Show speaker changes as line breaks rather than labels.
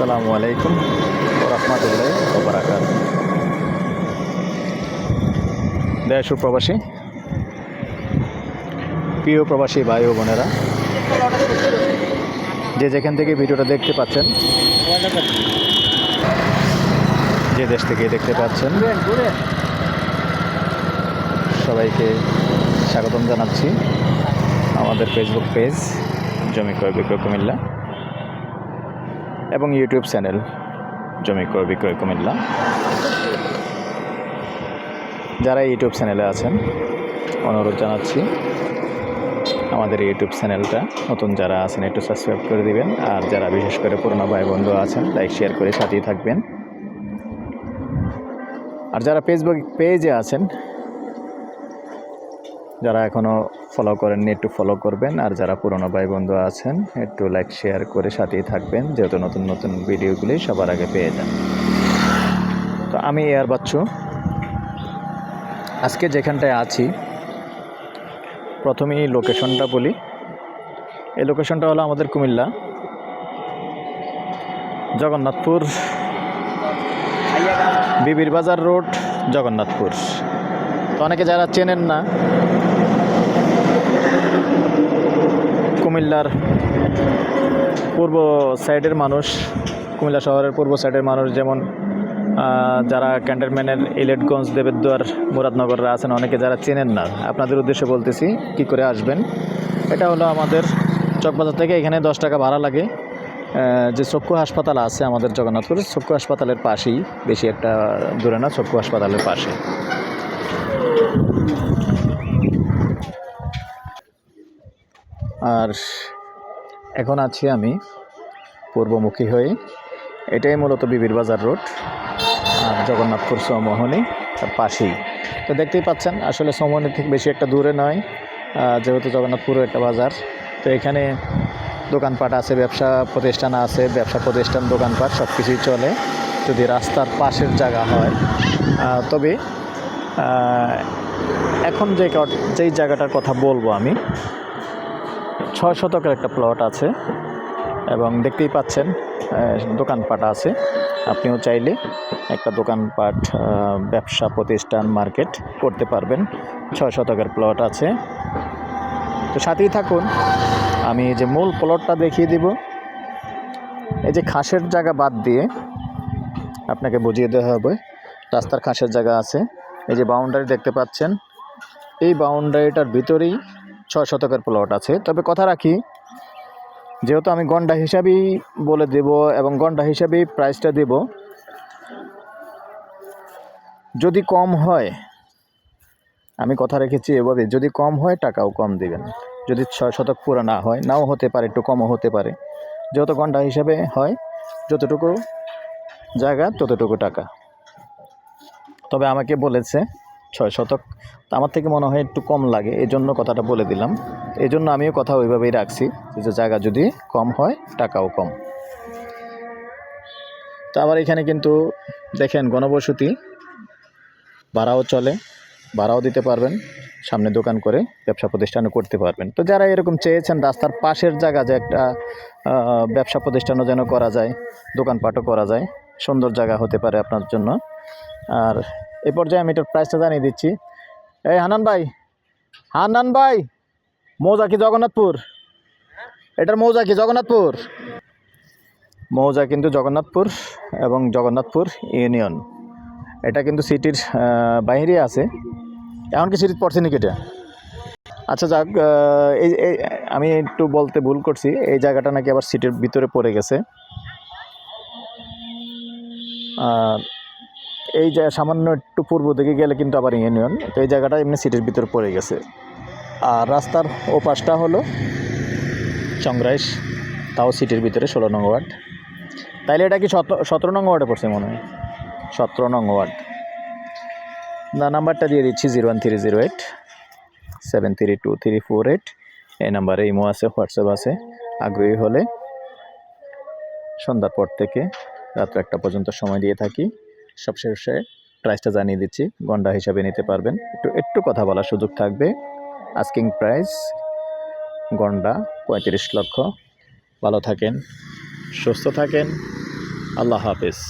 আসসালামু আলাইকুম রহমতুল্লাহ ওবরাকাত। দেশ ও প্রবাসী, প্রিয় প্রবাসী ভাই ও বোনেরা, যে যেখান থেকে ভিডিওটা দেখতে পাচ্ছেন, যে দেশ থেকে দেখতে পাচ্ছেন, সবাইকে স্বাগতম জানাচ্ছি আমাদের ফেসবুক পেজ জমি ক্রয় বিক্রয় কুমিল্লা এবং ইউটিউব চ্যানেল জমি ক্রয় বিক্রয় কুমিল্লা। যারা ইউটিউব চ্যানেলে আছেন, অনুরোধ জানাচ্ছি আমাদের ইউটিউব চ্যানেলটা নতুন যারা আছেন একটু সাবস্ক্রাইব করে দিবেন, আর যারা বিশেষ করে পুরনো ভাই বন্ধু আছেন লাইক শেয়ার করে সাথেই থাকবেন। আর যারা ফেসবুক পেজে আছেন, যারা এখনও ফলো করেননি একটু ফলো করবেন, আর যারা পুরনো ভাই বন্ধু আছেন একটু লাইক শেয়ার করে সাথেই থাকবেন, যেহেতু নতুন নতুন ভিডিওগুলি সবার আগে পেয়ে যান। তো আমি এয়ার বাচ্চু, আজকে যেখানটায় আছি প্রথমেই লোকেশনটা বলি। এই লোকেশনটা হলো আমাদের কুমিল্লা জগন্নাথপুর বিবির বাজার রোড, জগন্নাথপুর। তো অনেকে যারা চেনেন না, কুমিল্লার পূর্ব সাইডের মানুষ, কুমিল্লা শহরের পূর্ব সাইডের মানুষ, যেমন যারা ক্যান্টনমেন্টের ইলেটগঞ্জ, দেবেদ্বার, মুরাদনগররা আছেন, অনেকে যারা চেনেন না, আপনাদের উদ্দেশ্যে বলতেছি কি করে আসবেন। এটা হলো আমাদের চকবাজার থেকে এখানে 10 টাকা ভাড়া লাগে। যে চক্ষু হাসপাতাল আছে আমাদের জগন্নাথপুর, চক্ষু হাসপাতালের পাশেই, বেশি একটা দূরে না, চক্ষু হাসপাতালের পাশে। আর এখন আছি আমি পূর্বমুখী হয়ে, এটাই মূলত বিবির বাজার রোড আর জগন্নাথপুর চৌমোহনী তার পাশেই। তো দেখতেই পাচ্ছেন, আসলে চৌমোহনী থেকে বেশি একটা দূরে নয়, যেহেতু জগন্নাথপুরও একটা বাজার। তো এখানে দোকানপাট আছে, ব্যবসা প্রতিষ্ঠান আছে, ব্যবসা প্রতিষ্ঠান দোকানপাট সব কিছুই চলে, যদি রাস্তার পাশের জায়গা হয়। তবে এখন যেই জায়গাটার কথা বলবো আমি, 6 শতকের একটা প্লট আছে এবং দেখতেই পাচ্ছেন দোকানপাট আছে। আপনিও চাইলে একটা দোকানপাট, ব্যবসা প্রতিষ্ঠান, মার্কেট করতে পারবেন। 6 শতকের প্লট আছে। তো সাথেই থাকুন, আমি যে মূল প্লটটা দেখিয়ে দিব। এই যে খাসের জায়গা বাদ দিয়ে আপনাকে বুঝিয়ে দেওয়া হবে, রাস্তার খাসের জায়গা আছে। এই যে বাউন্ডারি দেখতে পাচ্ছেন, এই বাউন্ডারিটার ভিতরেই 6 শতকের প্লট আছে। তবে কথা রাখি, যেহেতু আমি গন্ডা হিসাবেই বলে দেব এবং গন্ডা হিসাবেই প্রাইসটা দেব। যদি কম হয়, আমি কথা রেখেছি এভাবে, যদি কম হয় টাকাও কম দিবেন। যদি 6 শতক পুরো না হয়, নাও হতে পারে, একটু কমও হতে পারে। যেহেতু গন্ডা হিসাবে হয়, যতটুকু জায়গা ততটুকু টাকা। তবে আমাকে বলেছে 6 শতক, তো আমার থেকে মনে হয় একটু কম লাগে, এই জন্য কথাটা বলে দিলাম। এই জন্য আমিও কথা ওইভাবেই রাখছি, যে জায়গা যদি কম হয় টাকাও কম। তো আবার এখানে কিন্তু দেখেন গণবসতি, ভাড়াও চলে, ভাড়াও দিতে পারবেন, সামনে দোকান করে ব্যবসা প্রতিষ্ঠানও করতে পারবেন। তো যারা এরকম চেয়েছেন রাস্তার পাশের জায়গা, যে একটা ব্যবসা প্রতিষ্ঠানও যেন করা যায়, দোকানপাটও করা যায়, সুন্দর জায়গা হতে পারে আপনার জন্য। আর এ পর্যায়ে আমি এটার প্রাইসটা জানিয়ে দিচ্ছি। এই হানান ভাই, মৌজা কি জগন্নাথপুর? এটার মৌজা কি জগন্নাথপুর? মৌজা কিন্তু জগন্নাথপুর এবং জগন্নাথপুর ইউনিয়ন। এটা কিন্তু সিটির বাইরে আছে। এখন কি সিটির পড়ছে নাকি এটা? আচ্ছা যাক, এই আমি একটু বলতে ভুল করছি, এই জায়গাটা নাকি আবার সিটির ভিতরে পড়ে গেছে। এই যে সামান্য একটু পূর্ব দিকে গেলে কিন্তু আবার ইউনিয়ন। তো এই জায়গাটা এমনি সিটির ভিতরে পড়ে গেছে। আর রাস্তার ও পাশটা হলো চংরাইশ, তাও সিটির ভিতরে 16 নং ওয়ার্ড। তাইলে এটা কি 17 নং ওয়ার্ডে পড়ছে মনে হয়, 17 নং ওয়ার্ড। না, নাম্বারটা দিয়ে দিচ্ছি 01308 732 348। এই নাম্বারে ইমো আছে, হোয়াটসঅ্যাপ আছে। আগ্রহী হলে সন্ধ্যার পর থেকে রাত 1টা পর্যন্ত সময় দিয়ে থাকি। সবশেষে প্রাইসটা জানিয়ে দিচ্ছি, গন্ডা হিসাবে নিতে পারবেন। একটু কথা বলার সুযোগ থাকবে। আস্কিং প্রাইস গন্ডা 35 লক্ষ। ভালো থাকেন, সুস্থ থাকেন, আল্লাহ হাফেজ।